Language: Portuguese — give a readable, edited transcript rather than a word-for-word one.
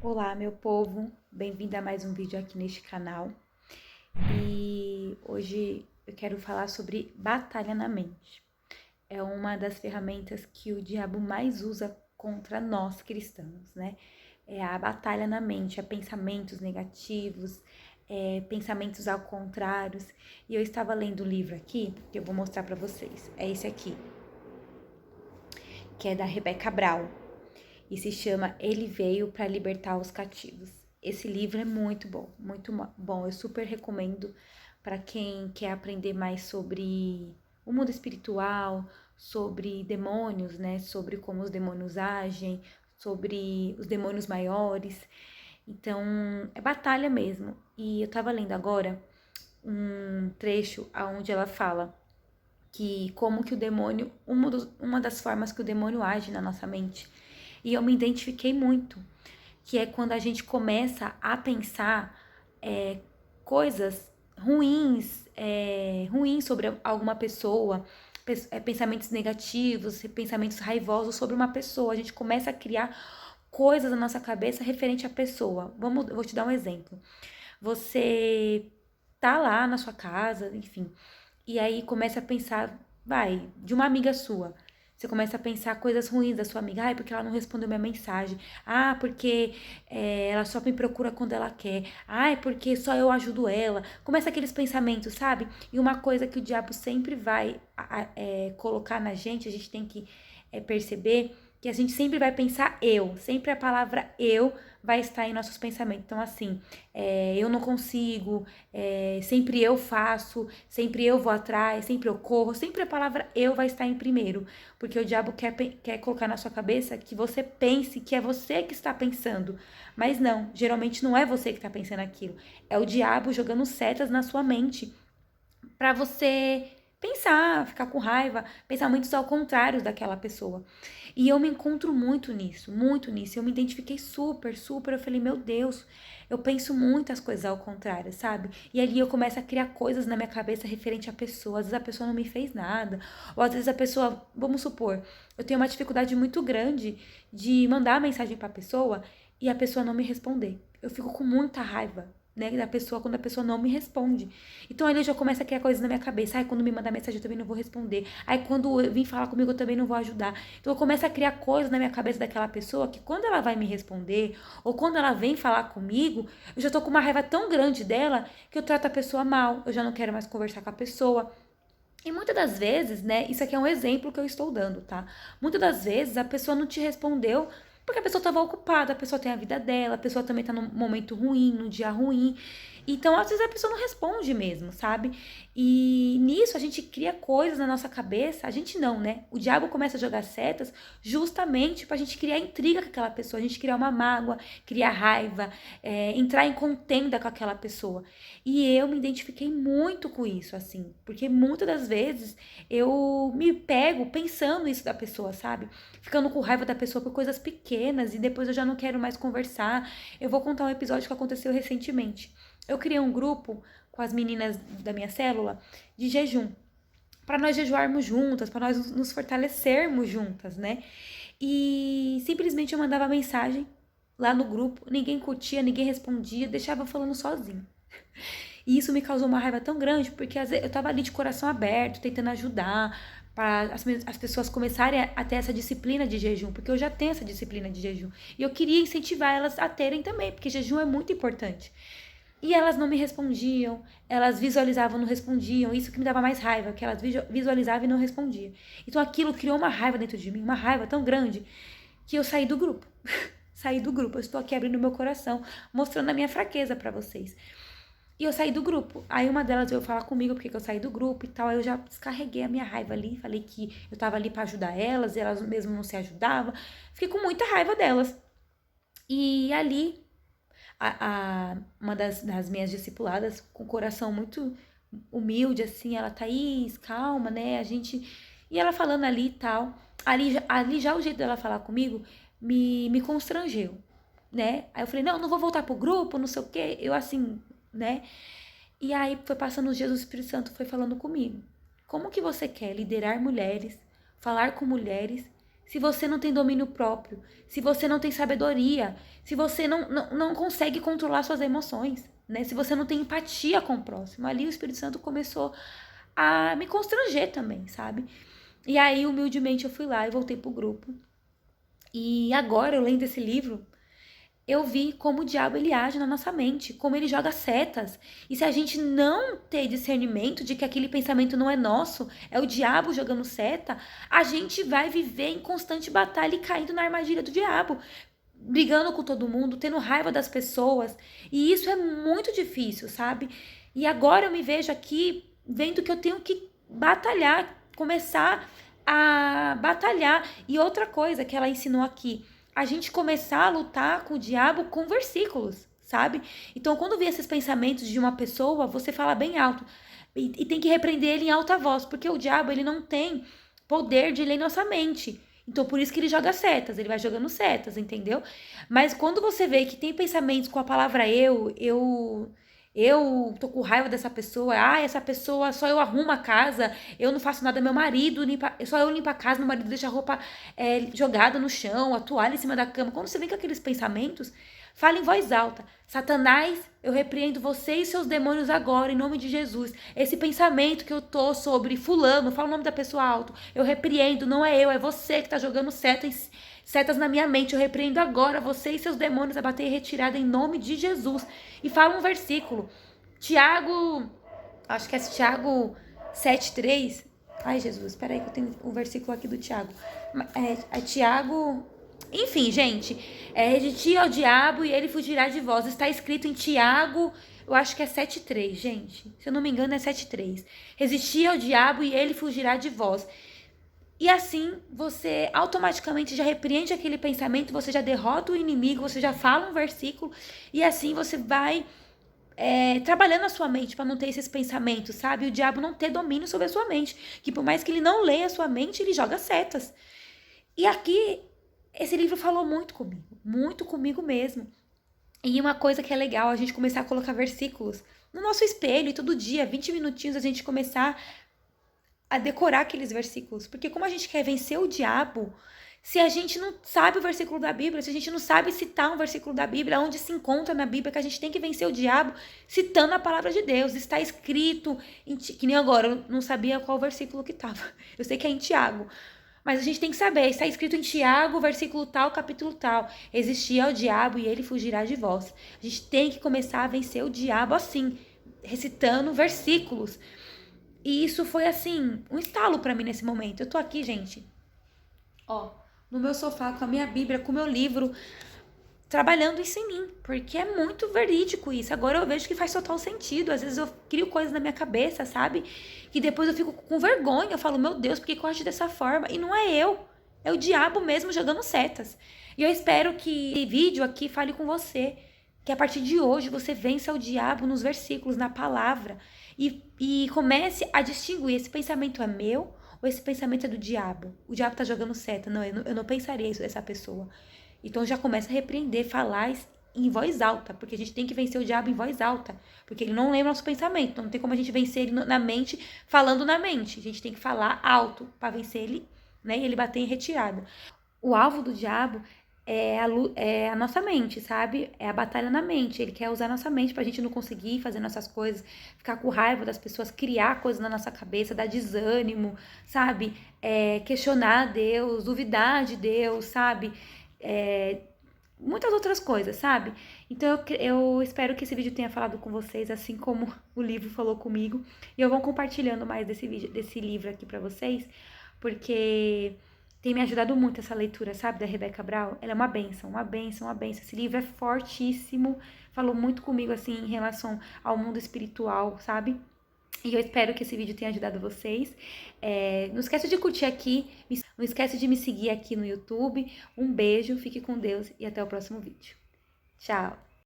Olá, meu povo, bem-vindo a mais um vídeo aqui neste canal. E hoje eu quero falar sobre batalha na mente. É uma das ferramentas que o diabo mais usa contra nós cristãos, né? É a batalha na mente, é pensamentos negativos, pensamentos ao contrário. E eu estava lendo um livro aqui, que eu vou mostrar para vocês. É esse aqui, que é da Rebecca Brown. E se chama Ele Veio para Libertar os Cativos. Esse livro é muito bom. Eu super recomendo para quem quer aprender mais sobre o mundo espiritual, sobre demônios, né? Sobre como os demônios agem, sobre os demônios maiores. Então, é batalha mesmo. E eu tava lendo agora um trecho onde ela fala que como que o demônio, uma das formas que o demônio age na nossa mente. E eu me identifiquei muito, que é quando a gente começa a pensar coisas ruins sobre alguma pessoa, pensamentos negativos, pensamentos raivosos sobre uma pessoa. A gente começa a criar coisas na nossa cabeça referente à pessoa. Eu vou te dar um exemplo. Você tá lá na sua casa, enfim, e aí começa a pensar, de uma amiga sua. Você começa a pensar coisas ruins da sua amiga. Ai, porque ela não respondeu minha mensagem. Ah, porque ela só me procura quando ela quer. Ai, porque só eu ajudo ela. Começa aqueles pensamentos, sabe? E uma coisa que o diabo sempre vai colocar na gente, a gente tem que perceber que a gente sempre vai pensar eu. Sempre a palavra eu vai estar em nossos pensamentos. Então, assim, eu não consigo, sempre eu faço, sempre eu vou atrás, sempre eu corro, sempre a palavra eu vai estar em primeiro, porque o diabo quer colocar na sua cabeça que você pense que é você que está pensando, mas não, geralmente não é você que está pensando aquilo, é o diabo jogando setas na sua mente para você pensar, ficar com raiva, pensamentos ao contrário daquela pessoa. E eu me encontro muito nisso, muito nisso. Eu me identifiquei super. Eu falei, meu Deus, eu penso muitas coisas ao contrário, sabe? E ali eu começo a criar coisas na minha cabeça referente à pessoa. Às vezes a pessoa não me fez nada. Ou às vezes a pessoa, vamos supor, eu tenho uma dificuldade muito grande de mandar a mensagem pra pessoa e a pessoa não me responder. Eu fico com muita raiva, né, da pessoa quando a pessoa não me responde. Então aí eu já começo a criar coisas na minha cabeça. Ai, quando me mandar mensagem eu também não vou responder. Ai, quando vir falar comigo eu também não vou ajudar. Então eu começo a criar coisas na minha cabeça daquela pessoa que quando ela vai me responder ou quando ela vem falar comigo, eu já tô com uma raiva tão grande dela que eu trato a pessoa mal. Eu já não quero mais conversar com a pessoa. E muitas das vezes, né, isso aqui é um exemplo que eu estou dando, tá? Muitas das vezes a pessoa não te respondeu porque a pessoa estava ocupada, a pessoa tem a vida dela, a pessoa também tá num momento ruim, num dia ruim. Então, às vezes a pessoa não responde mesmo, sabe? E nisso a gente cria coisas na nossa cabeça, a gente não, né? O diabo começa a jogar setas justamente pra gente criar intriga com aquela pessoa, a gente criar uma mágoa, criar raiva, entrar em contenda com aquela pessoa. E eu me identifiquei muito com isso, assim, porque muitas das vezes eu me pego pensando isso da pessoa, sabe? Ficando com raiva da pessoa por coisas pequenas e depois eu já não quero mais conversar. Eu vou contar um episódio que aconteceu recentemente. Eu criei um grupo com as meninas da minha célula de jejum, para nós jejuarmos juntas, para nós nos fortalecermos juntas, né? E simplesmente eu mandava mensagem lá no grupo, ninguém curtia, ninguém respondia, deixava eu falando sozinho. E isso me causou uma raiva tão grande, porque às vezes eu tava ali de coração aberto, tentando ajudar, para as pessoas começarem a ter essa disciplina de jejum, porque eu já tenho essa disciplina de jejum. E eu queria incentivar elas a terem também, porque jejum é muito importante. E elas não me respondiam, elas visualizavam, não respondiam. Isso que me dava mais raiva, que elas visualizavam e não respondiam. Então aquilo criou uma raiva dentro de mim, uma raiva tão grande, que eu saí do grupo. Saí do grupo. Eu estou aqui abrindo meu coração, mostrando a minha fraqueza para vocês. E eu saí do grupo. Aí uma delas veio falar comigo porque que eu saí do grupo e tal. Aí eu já descarreguei a minha raiva ali. Falei que eu tava ali para ajudar elas e elas mesmo não se ajudavam. Fiquei com muita raiva delas. E ali, uma das minhas discipuladas, com o coração muito humilde, assim, ela, Thaís, calma, né? A gente. E ela falando ali e tal. Ali já o jeito dela falar comigo me constrangeu, né? Aí eu falei, não vou voltar pro grupo, não sei o quê. Eu assim, né? E aí foi passando os dias, o Espírito Santo foi falando comigo. Como que você quer liderar mulheres, falar com mulheres, se você não tem domínio próprio, se você não tem sabedoria, se você não consegue controlar suas emoções, né? Se você não tem empatia com o próximo. Ali o Espírito Santo começou a me constranger também, sabe? E aí, humildemente, eu fui lá e voltei pro grupo. E agora, eu lendo esse livro, eu vi como o diabo ele age na nossa mente, como ele joga setas. E se a gente não ter discernimento de que aquele pensamento não é nosso, é o diabo jogando seta, a gente vai viver em constante batalha e caindo na armadilha do diabo, brigando com todo mundo, tendo raiva das pessoas. E isso é muito difícil, sabe? E agora eu me vejo aqui vendo que eu tenho que batalhar, começar a batalhar. E outra coisa que ela ensinou aqui, a gente começar a lutar com o diabo com versículos, sabe? Então, quando vê esses pensamentos de uma pessoa, você fala bem alto e tem que repreender ele em alta voz, porque o diabo ele não tem poder de ler nossa mente. Então, por isso que ele joga setas, ele vai jogando setas, entendeu? Mas quando você vê que tem pensamentos com a palavra eu tô com raiva dessa pessoa, essa pessoa, só eu arrumo a casa, eu não faço nada, meu marido limpa, só eu limpo a casa, meu marido deixa a roupa jogada no chão, a toalha em cima da cama. Quando você vem com aqueles pensamentos, fala em voz alta: Satanás, eu repreendo você e seus demônios agora, em nome de Jesus. Esse pensamento que eu tô sobre fulano, fala o nome da pessoa alto, eu repreendo, não é eu, é você que tá jogando setas na minha mente. Eu repreendo agora você e seus demônios a bater em retirada em nome de Jesus. E fala um versículo. Tiago, acho que é Tiago 7:3. Ai, Jesus, peraí que eu tenho um versículo aqui do Tiago. É Tiago... Enfim, gente, resistir ao diabo e ele fugirá de vós. Está escrito em Tiago, eu acho que é 7:3, gente. Se eu não me engano, é 7:3. Resistir ao diabo e ele fugirá de vós. E assim, você automaticamente já repreende aquele pensamento, você já derrota o inimigo, você já fala um versículo, e assim você vai trabalhando a sua mente para não ter esses pensamentos, sabe? O diabo não ter domínio sobre a sua mente. Que por mais que ele não leia a sua mente, ele joga setas. E aqui, esse livro falou muito comigo mesmo. E uma coisa que é legal, a gente começar a colocar versículos no nosso espelho e todo dia, 20 minutinhos, a gente começar a decorar aqueles versículos. Porque como a gente quer vencer o diabo, se a gente não sabe o versículo da Bíblia, se a gente não sabe citar um versículo da Bíblia, onde se encontra na Bíblia que a gente tem que vencer o diabo, citando a palavra de Deus. Está escrito, que nem agora, eu não sabia qual versículo que estava. Eu sei que é em Tiago. Mas a gente tem que saber, está escrito em Tiago, versículo tal, capítulo tal. Existia o diabo e ele fugirá de vós. A gente tem que começar a vencer o diabo assim, recitando versículos. E isso foi assim, um estalo pra mim nesse momento. Eu tô aqui, gente, ó, no meu sofá com a minha Bíblia, com o meu livro, trabalhando isso em mim, porque é muito verídico isso. Agora eu vejo que faz total sentido. Às vezes eu crio coisas na minha cabeça, sabe? Que depois eu fico com vergonha. Eu falo, meu Deus, por que eu acho dessa forma? E não é eu. É o diabo mesmo jogando setas. E eu espero que esse vídeo aqui fale com você. Que a partir de hoje você vença o diabo nos versículos, na palavra. E comece a distinguir: esse pensamento é meu ou esse pensamento é do diabo? O diabo tá jogando seta. Não, eu não pensaria isso dessa pessoa. Então já começa a repreender, falar em voz alta, porque a gente tem que vencer o diabo em voz alta, porque ele não lembra nosso pensamento, então não tem como a gente vencer ele na mente, falando na mente. A gente tem que falar alto para vencer ele, né? E ele bater em retirada. O alvo do diabo é a nossa mente, sabe? É a batalha na mente. Ele quer usar a nossa mente pra gente não conseguir fazer nossas coisas, ficar com raiva das pessoas, criar coisas na nossa cabeça, dar desânimo, sabe? Questionar Deus, duvidar de Deus, sabe? Muitas outras coisas, sabe? Então eu espero que esse vídeo tenha falado com vocês, assim como o livro falou comigo. E eu vou compartilhando mais desse livro aqui pra vocês, porque tem me ajudado muito essa leitura, sabe, da Rebecca Brown. Ela é uma bênção, uma bênção, uma bênção. Esse livro é fortíssimo, falou muito comigo, assim, em relação ao mundo espiritual, sabe? E eu espero que esse vídeo tenha ajudado vocês. Não esquece de curtir aqui, não esquece de me seguir aqui no YouTube. Um beijo, fique com Deus e até o próximo vídeo. Tchau!